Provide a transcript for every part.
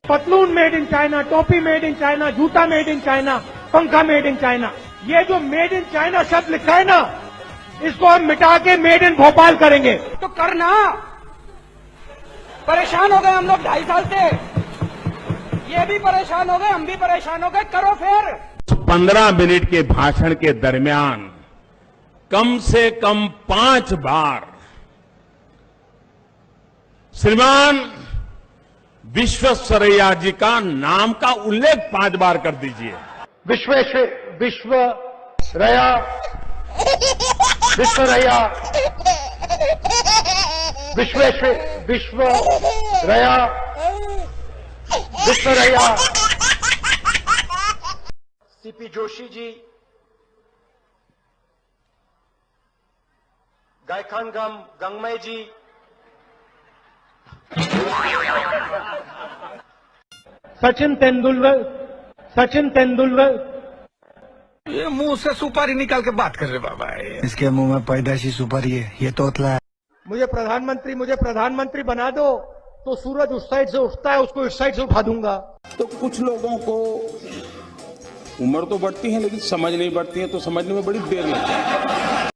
पतलून made in China, टोपी made in China, जूता मेड इन चाइना, पंखा मेड इन चाइना। ये जो मेड इन चाइना शब्द लिखा है ना, इसको हम मिटा के मेड इन भोपाल करेंगे। तो करना, परेशान हो गए हम लोग 2.5 साल से, ये भी परेशान हो गए, हम भी परेशान हो गए, करो फिर। 15 मिनट के भाषण के दरमियान कम से कम 5 बार श्रीमान विश्वेश्वरैया जी का नाम का उल्लेख 5 बार कर दीजिए। विश्वेश्वरैया, विश्वेश्वरैया। सीपी जोशी जी, गायखान गंगमय जी, सचिन तेंदुलकर। ये मुंह से सुपारी निकाल के बात कर रहे बाबा। इसके मुंह में पैदाशी सुपारी है, ये तोतला है। मुझे प्रधानमंत्री बना दो तो सूरज उस साइड से उठता है, उसको इस साइड से उठा दूंगा। तो कुछ लोगों को उम्र तो बढ़ती है लेकिन समझ नहीं बढ़ती है, तो समझने में बड़ी देर लगती है।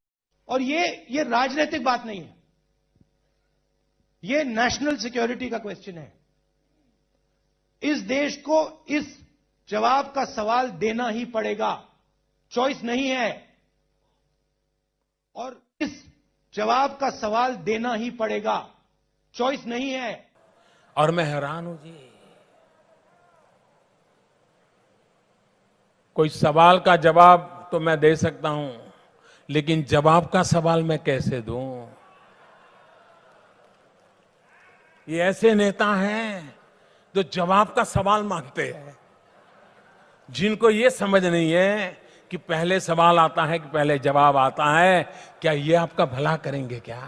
और ये राजनीतिक बात नहीं है, ये नेशनल सिक्योरिटी का क्वेश्चन है। इस देश को इस जवाब का सवाल देना ही पड़ेगा, चॉइस नहीं है। और इस जवाब का सवाल देना ही पड़ेगा, चॉइस नहीं है। और मैं हैरान हूं जी, कोई सवाल का जवाब तो मैं दे सकता हूं, लेकिन जवाब का सवाल मैं कैसे दूं? ये ऐसे नेता हैं जो जवाब का सवाल मांगते हैं, जिनको ये समझ नहीं है कि पहले सवाल आता है कि पहले जवाब आता है। क्या ये आपका भला करेंगे क्या?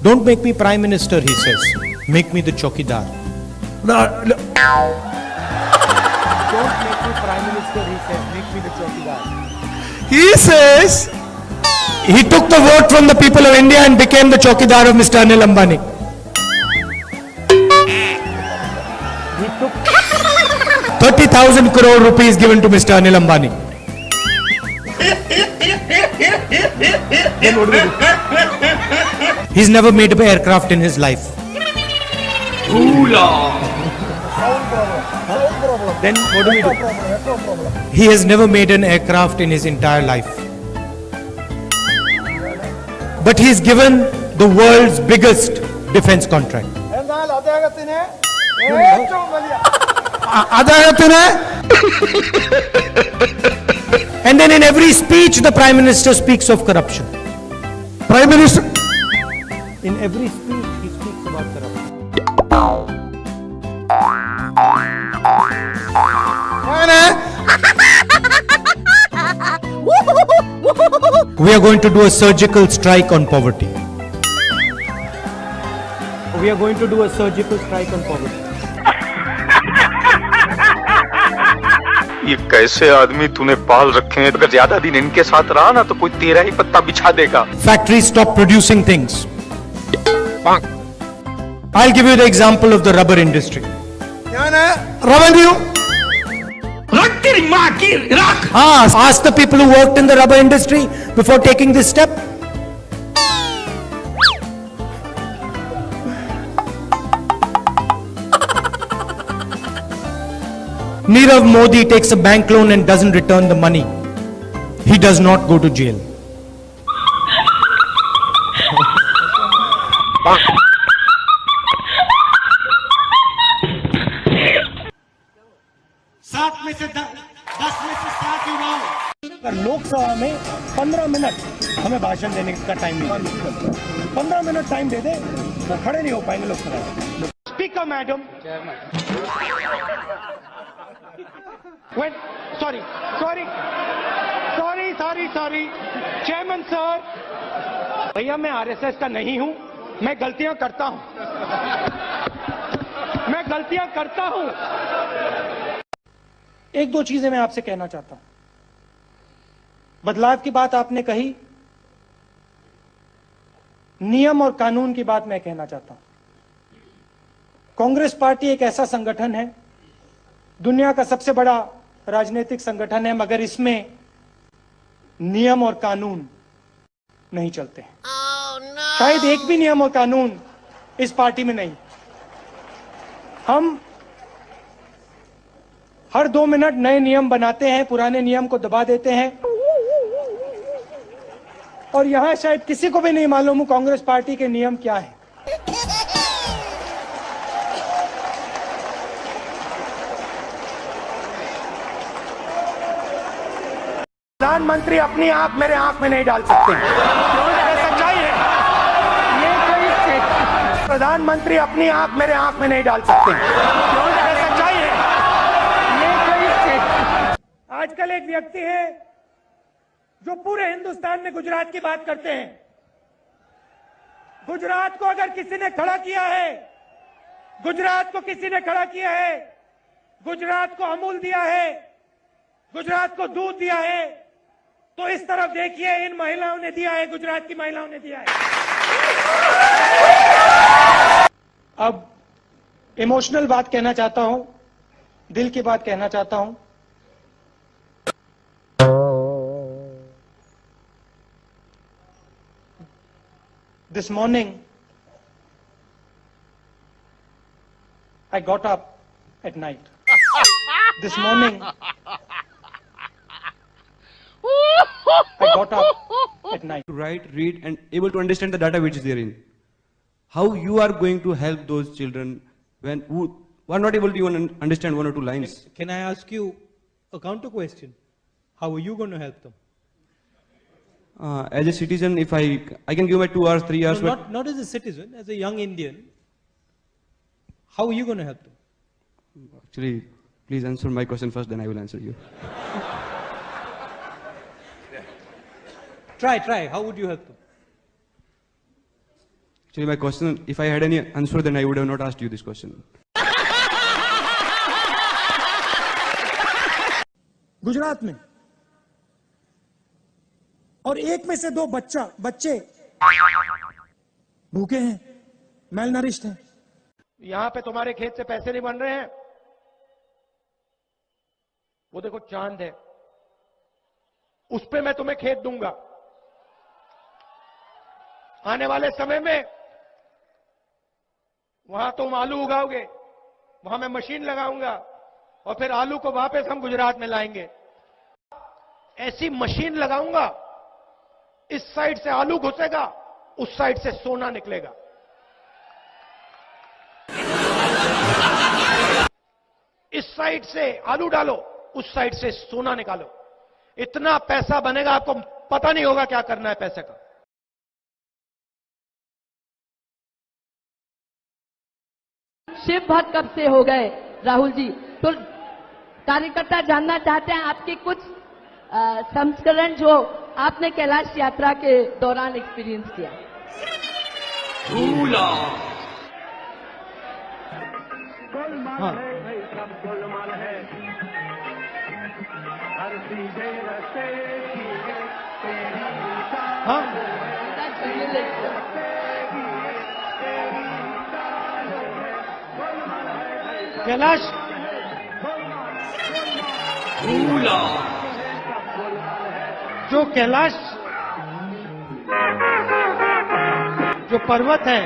Don't make me prime minister, he says. Make me the chokidar. Don't make me prime minister, he says. Make me the chokidar. He says he took the vote from the people of India and became the chokidar of Mr. Anil Ambani. He took 30,000 crore rupees given to Mr. Anil Ambani. Then what do we do? He's never made an aircraft in his life. Then what do we do? He has never made an aircraft in his entire life. But he's given the world's biggest defense contract. And then in every speech the Prime Minister speaks of corruption. Prime Minister. In every speech he speaks about corruption. We are going to do a surgical strike on poverty. We are going to do a surgical strike on poverty. ये कैसे आदमी तूने पाल रखे हैं? अगर ज्यादा दिन इनके साथ रहा ना तो कोई तेरा ही पत्ता बिछा देगा। Factories stop producing things. I'll give you the example of the rubber industry. Revenue. Ask the people who worked in the rubber industry before taking this step. Nirav Modi takes a bank loan and doesn't return the money. He does not go to jail. Lok Sabha में 15 minute हमें भाषण देने का time नहीं, 15 minute time दे दे, वो खड़े नहीं हो पाएंगे लोकसभा में। Speaker madam, sorry chairman sir, भैया मैं आरएसएस का नहीं हूं, मैं गलतियां करता हूं। एक दो चीजें मैं आपसे कहना चाहता हूं। बदलाव की बात आपने कही, नियम और कानून की बात मैं कहना चाहता हूं। कांग्रेस पार्टी एक ऐसा संगठन है दुनिया का सबसे बड़ा राजनीतिक संगठन है, मगर इसमें नियम और कानून नहीं चलते हैं। शायद एक भी नियम और कानून इस पार्टी में नहीं। हम हर 2 मिनट नए नियम बनाते हैं, पुराने नियम को दबा देते हैं, और यहां शायद किसी को भी नहीं मालूम कांग्रेस पार्टी के नियम क्या है। प्रधानमंत्री अपनी आंख मेरे आंख में नहीं डाल सकते हैं, ये सच्चाई है। प्रधानमंत्री अपनी आंख मेरे आंख में नहीं डाल सकते हैं, ये सच्चाई है। आजकल एक व्यक्ति है जो पूरे हिंदुस्तान में गुजरात की बात करते हैं। गुजरात को अगर किसी ने खड़ा किया है, गुजरात को किसी ने खड़ा किया है, गुजरात को अमूल दिया है, गुजरात को दूध दिया है, तो इस तरफ देखिए, इन महिलाओं ने दिया है, गुजरात की महिलाओं ने दिया है। अब इमोशनल बात कहना चाहता हूं, दिल की बात कहना चाहता हूं। This morning, I got up at night. This morning, I got up at night. To write, read, and able to understand the data which is therein. How you are going to help those children who are not able to even understand 1 or 2 lines? Can I ask you a counter question? How are you going to help them? As a citizen, if I can give my 2 hours, 3 hours. No, not as a citizen, as a young Indian. How are you going to help them? Actually, please answer my question first, then I will answer you. Try. How would you help them? Actually, my question, if I had any answer, then I would have not asked you this question. Gujarat में और 1 में से 2 बच्चे भूखे हैं, मेलनरिश्ड हैं। यहां पे तुम्हारे खेत से पैसे नहीं बन रहे हैं, वो देखो चांद है, उस पे मैं तुम्हें खेत दूंगा। आने वाले समय में वहां तुम आलू उगाओगे, वहां मैं मशीन लगाऊंगा, और फिर आलू को वापस हम गुजरात में लाएंगे। ऐसी मशीन लगाऊंगा, इस साइड से आलू घुसेगा, उस साइड से सोना निकलेगा। इस साइड से आलू डालो, उस साइड से सोना निकालो। इतना पैसा बनेगा, आपको पता नहीं होगा क्या करना है पैसे का। शिव भक्त कब से हो गए राहुल जी? तो कार्यकर्ता जानना चाहते हैं आपके कुछ संस्करण जो आपने कैलाश यात्रा के दौरान एक्सपीरियंस किया। हाँ। हाँ। कैलाश जो कैलाश जो पर्वत है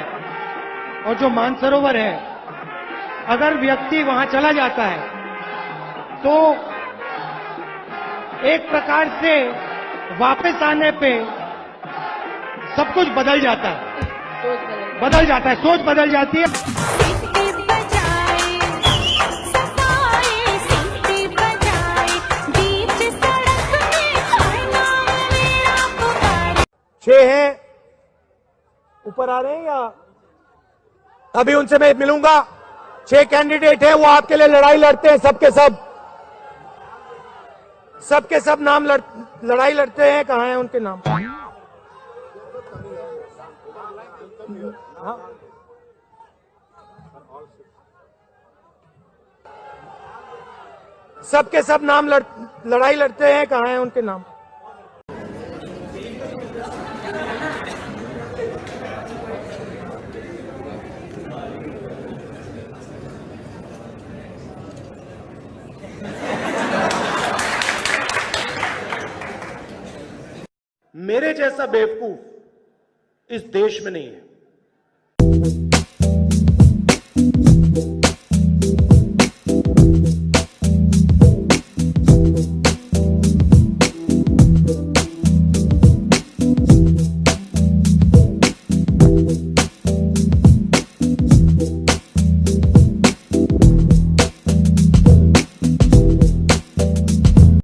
और जो मानसरोवर है, अगर व्यक्ति वहां चला जाता है तो एक प्रकार से वापस आने पे सब कुछ बदल जाता है, सोच बदल जाती है। छह हैं, ऊपर आ रहे हैं या अभी उनसे मैं मिलूंगा। 6 कैंडिडेट हैं, वो आपके लिए लड़ाई लड़ते हैं, सबके सब नाम लड़ाई लड़ते हैं। कहाँ हैं उनके नाम? हाँ? सबके सब नाम लड़ाई लड़ते हैं। कहाँ हैं उनके नाम? मेरे जैसा बेवकूफ इस देश में नहीं है।